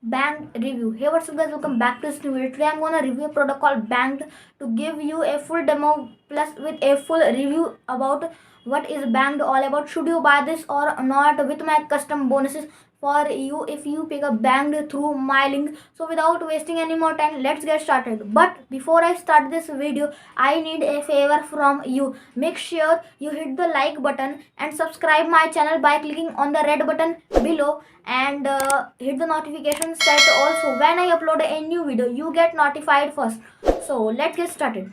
Banked review. Hey, what's up guys, welcome back to this new video. Today I'm gonna review a product called Banked to give you a full demo plus with a full review about what is Banked all about. Should you buy this or not, with my custom bonuses for you if you pick up Banked through my link. So without wasting any more time, let's get started. But before I start this video, I need a favor from you. Make sure you hit the like button and subscribe my channel by clicking on the red button below, and hit the notification set also. When I upload a new video, you get notified first. So let's get started.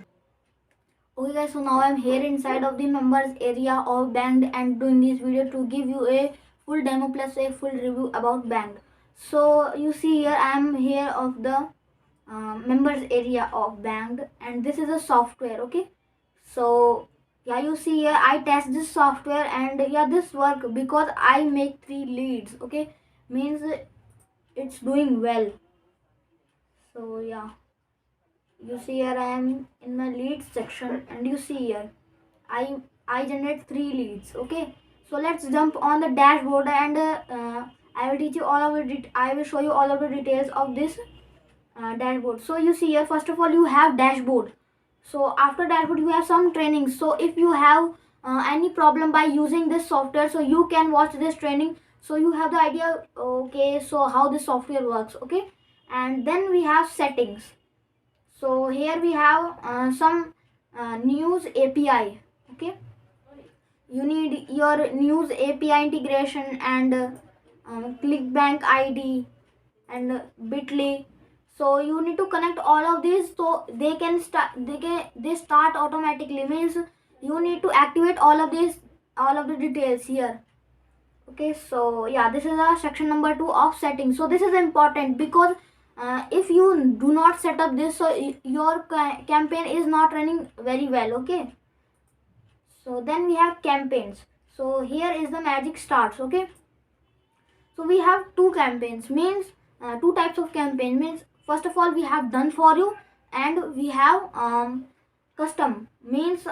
Okay guys, so now I'm here inside of the members area of Banked and doing this video to give you a full demo plus a full review about Banked. So you see here I am here of the members area of Banked, and this is a software. Okay, so yeah, you see here I test this software, and yeah, this work because I make 3 leads. Okay, means it's doing well. So yeah, you see here I am in my leads section, and you see here I generate 3 leads. Okay, so let's jump on the dashboard, and I will teach you all of it. I will show you all of the details of this dashboard. So you see here, first of all, you have dashboard. So after dashboard you have some training. So if you have any problem by using this software, so you can watch this training, so you have the idea, okay, so how this software works. Okay, and then we have settings. So here we have some news API. Okay, you need your news API integration, and Clickbank ID and Bitly. So you need to connect all of these so they start automatically. Means you need to activate all of the details here. Okay, so yeah, this is a section number 2 of settings. So this is important because if you do not set up this, so your campaign is not running very well. Okay, so then we have campaigns. So here is the magic starts. Okay, so we have 2 campaigns, means 2 types of campaign. Means first of all we have done for you, and we have custom. Means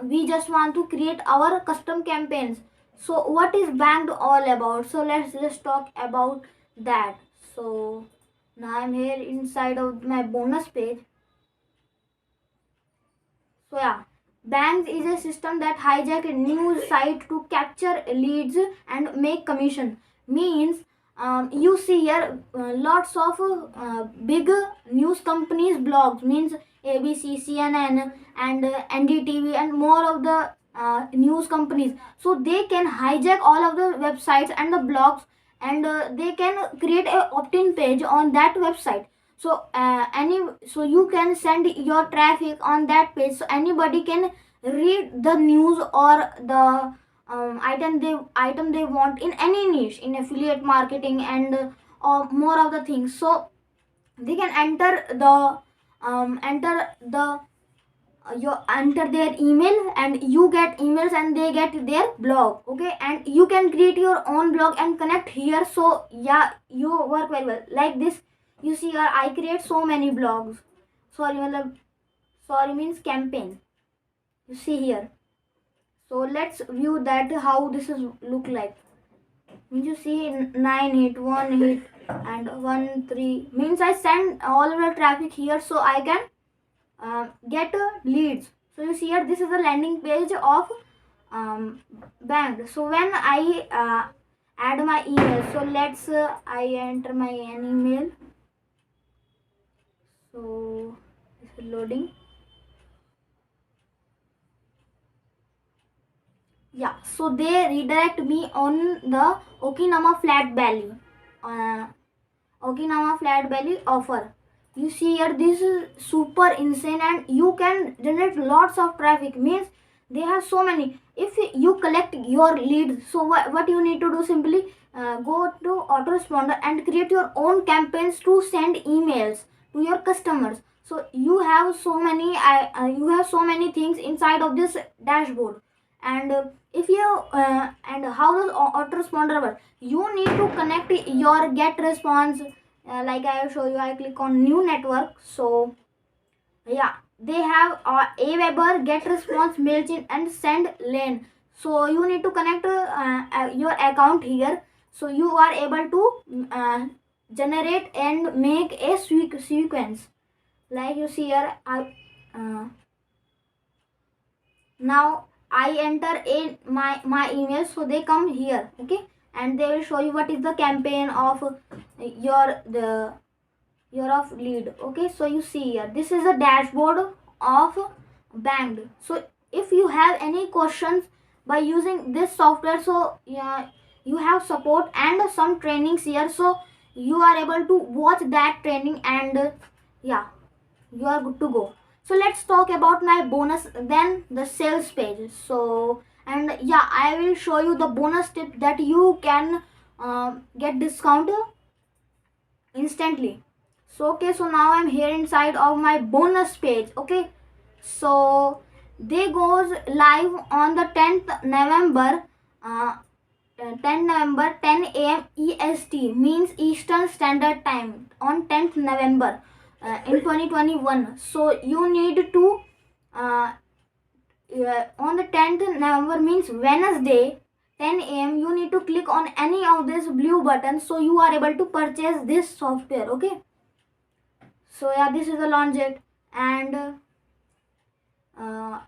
we just want to create our custom campaigns. So what is Banked all about? So let's just talk about that. So now I'm here inside of my bonus page. So yeah, Banked is a system that hijack a news site to capture leads and make commission. Means you see here lots of big news companies blogs. Means ABC, CNN, and NDTV, and more of the news companies. So they can hijack all of the websites and the blogs, and they can create a opt-in page on that website. So so you can send your traffic on that page, so anybody can read the news or the item they want in any niche, in affiliate marketing, and more of the things. So they can enter their email, and you get emails, and they get their blog. Okay, and you can create your own blog and connect here. So yeah, you work very well like this. You see here I create so many blogs. Sorry means campaign. You see here. So let's view that how this is look like. Means you see 9 hit, 1 hit, and 1 3. Means I send all of the traffic here, so I can get leads. So you see here, this is the landing page of Banked. So when I add my email, so let's I enter my email. So this is loading. Yeah, so they redirect me on the Okinawa Flat Valley offer. You see here, this is super insane, and you can generate lots of traffic. Means they have so many. If you collect your leads, so what you need to do, simply go to autoresponder and create your own campaigns to send emails to your customers. So you have so many things inside of this dashboard. And if you and how does autoresponder work? You need to connect your get response, like I will show you. I click on new network. So yeah, they have Aweber, get response, Mailchimp, and send lane. So you need to connect your account here, so you are able to generate and make a sequence. Like you see here, uh, now I enter in my email, so they come here, okay, and they will show you what is the campaign of your of lead. Okay, so you see here, this is a dashboard of banked. So if you have any questions by using this software, so yeah, you have support and some trainings here, so you are able to watch that training, and yeah, you are good to go. So let's talk about my bonus, then the sales page. So, and yeah, I will show you the bonus tip that you can get discount instantly. So okay, so now I'm here inside of my bonus page. Okay, so they goes live on the 10th November, uh, 10 November 10 a.m. EST, means Eastern Standard Time, on 10th November in 2021. So you need to uh, on the 10th November, means Wednesday 10 a.m. you need to click on any of this blue button, so you are able to purchase this software. Okay, so yeah, this is the launch date, and uh,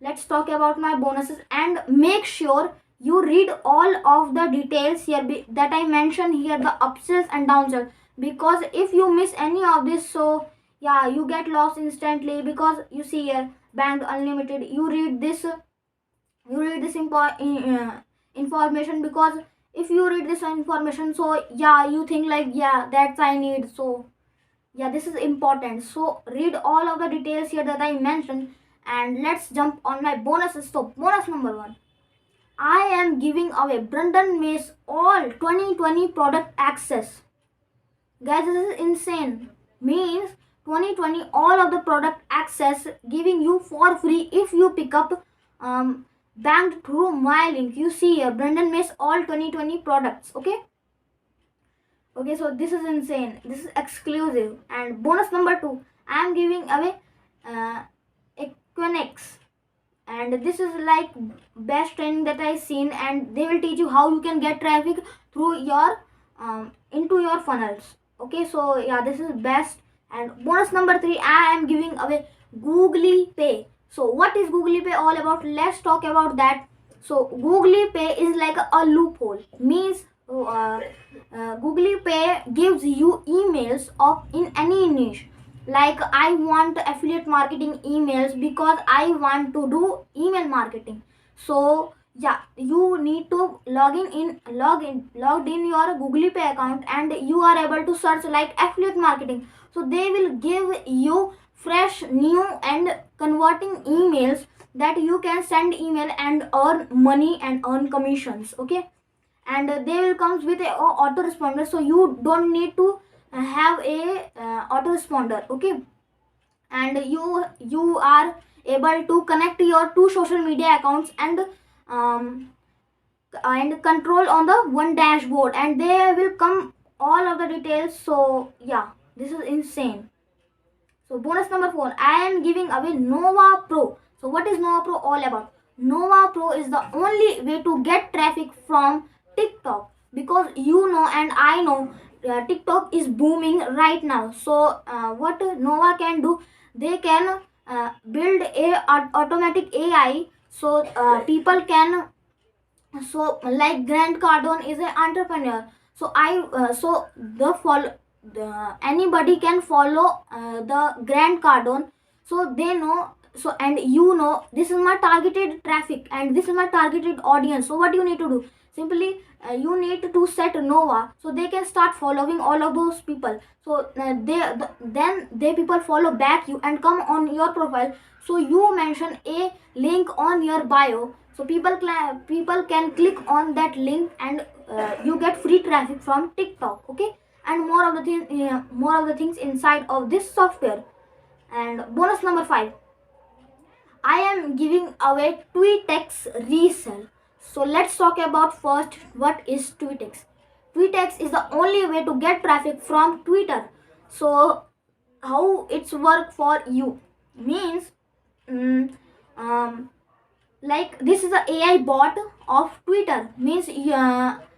let's talk about my bonuses, and make sure you read all of the details here that I mentioned here, the upsells and downsells, because if you miss any of this, so yeah, you get lost instantly. Because you see here, banked unlimited, you read this information, because if you read this information, so yeah, you think like, yeah, that's I need. So yeah, this is important, so read all of the details here that I mentioned. And let's jump on my bonuses. So bonus number 1, I am giving away Brandon Mace all 2020 product access. Guys, this is insane. Means 2020 all of the product access giving you for free if you pick up banked through my link. You see here, Brandon Mace all 2020 products. Okay, so this is insane. This is exclusive. And bonus number 2, I am giving away uh, Equinix, and this is like best training that I seen, and they will teach you how you can get traffic through your into your funnels. Okay, so yeah, this is best. And bonus number 3, I am giving away Googly Pay. So what is Googly Pay all about? Let's talk about that. So Googly Pay is like a loophole. Means Googly Pay gives you emails of in any niche. Like I want affiliate marketing emails because I want to do email marketing. So yeah, you need to logged in your Google Pay account, and you are able to search like affiliate marketing. So they will give you fresh, new and converting emails that you can send email and earn money and earn commissions. Okay, and they will comes with a autoresponder, so you don't need to have a autoresponder. Okay, and you are able to connect your two social media accounts, um, and control on the one dashboard, and they will come all of the details. So yeah, this is insane. So bonus number 4, I am giving away Nova Pro. So what is Nova Pro all about? Nova Pro is the only way to get traffic from TikTok, because you know and I know TikTok is booming right now. So what Nova can do, they can build a automatic AI, so people can, so like Grant Cardone is an entrepreneur, so anybody can follow the Grant Cardone, so they know. So and you know, this is my targeted traffic and this is my targeted audience. So what you need to do, simply you need to set Nova, so they can start following all of those people. So then they people follow back you and come on your profile, so you mention a link on your bio, so people can click on that link, and you get free traffic from TikTok. Okay, and more of the things inside of this software. And bonus number 5, I am giving away TweetX resell. So let's talk about first what is TweetX. TweetX is the only way to get traffic from Twitter. So how it's work for you means, mm, um, like this is the AI bot of Twitter. Means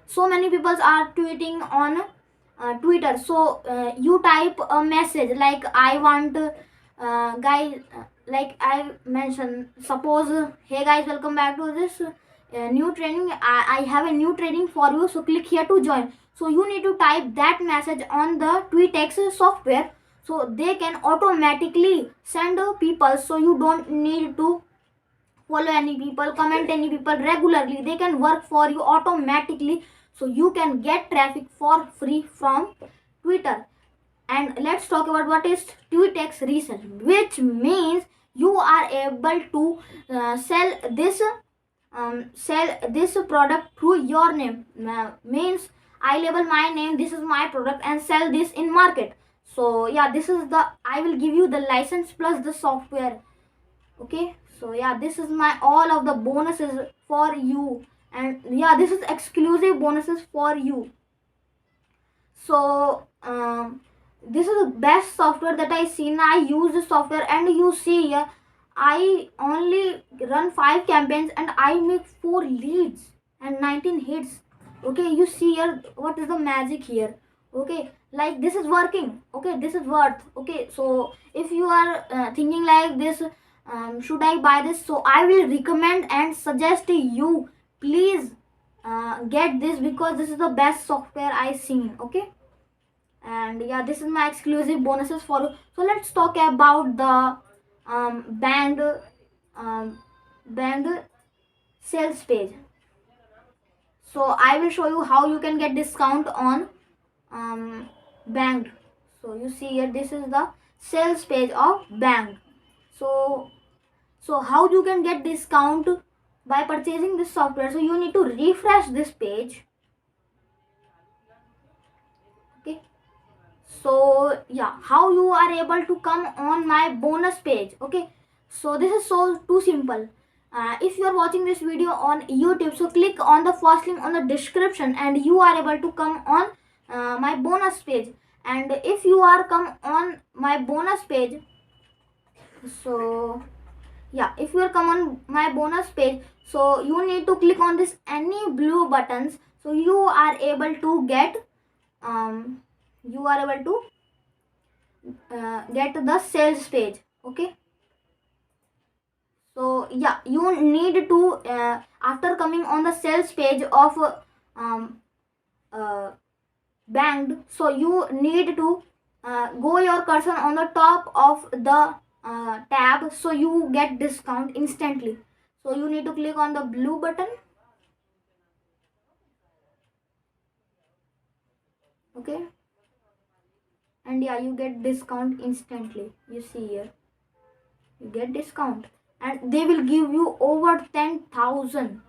so many people are tweeting on Twitter. So you type a message like I want guys, like I mentioned, suppose hey guys, welcome back to this new training. I have a new training for you, so click here to join. So you need to type that message on the TweetX software, so they can automatically send people, so you don't need to follow any people, comment any people regularly. They can work for you automatically, so you can get traffic for free from Twitter. And let's talk about what is TweetX resell, which means you are able to sell this product through your name. Means I label my name, this is my product, and sell this in market. So yeah, this is the, I will give you the license plus the software. Okay, so yeah, this is my all of the bonuses for you, and yeah, this is exclusive bonuses for you. So this is the best software that I seen. I use this software, and you see here I only run 5 campaigns and I make 4 leads and 19 hits. Okay, you see here what is the magic here. Okay, like this is working. Okay, this is worth. Okay, so if you are thinking like this, should I buy this, so I will recommend and suggest you, please get this, because this is the best software I seen. Okay, and yeah, this is my exclusive bonuses for you. So let's talk about the banned banned sales page. So I will show you how you can get discount on banned. So you see here, this is the sales page of banned. So how you can get discount by purchasing this software. So you need to refresh this page. Okay, so yeah, how you are able to come on my bonus page. Okay, so this is so too simple. If you are watching this video on YouTube, so click on the first link on the description and you are able to come on my bonus page. And if you are come on my bonus page, so yeah, if you are come on my bonus page, so you need to click on this any blue buttons, so you are able to get you are able to get the sales page. Okay, so yeah, you need to after coming on the sales page of uh, banked, so you need to go your cursor on the top of the tab, so you get discount instantly. So you need to click on the blue button. Okay, and yeah, you get discount instantly. You see here, you get discount, and they will give you over 10,000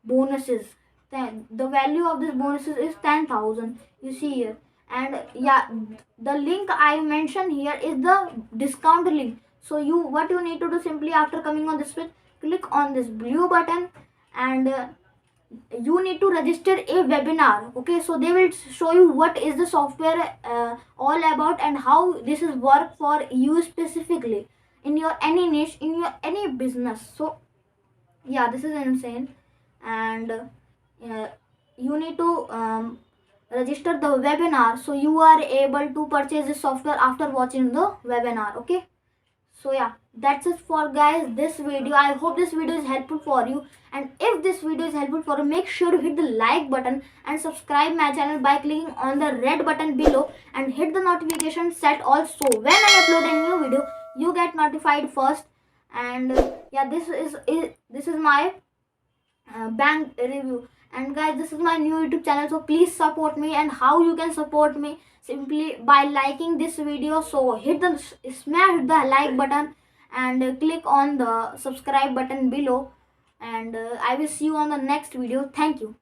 bonuses. Then the value of this bonuses is 10,000. You see here, and yeah, the link I mentioned here is the discount link. So you, what you need to do, simply after coming on this page, click on this blue button, and you need to register a webinar. Okay, so they will show you what is the software all about and how this is work for you specifically in your any niche, in your any business. So yeah, this is insane. And you need to register the webinar, so you are able to purchase the software after watching the webinar. Okay, so yeah, that's it for guys this video. I hope this video is helpful for you, and if this video is helpful for you, make sure to hit the like button and subscribe my channel by clicking on the red button below, and hit the notification set also. When I upload a new video, you get notified first. And yeah, this is my bank review. And guys, this is my new YouTube channel, so please support me. And how you can support me, simply by liking this video. So hit the smash the like button and click on the subscribe button below, and I will see you on the next video. Thank you.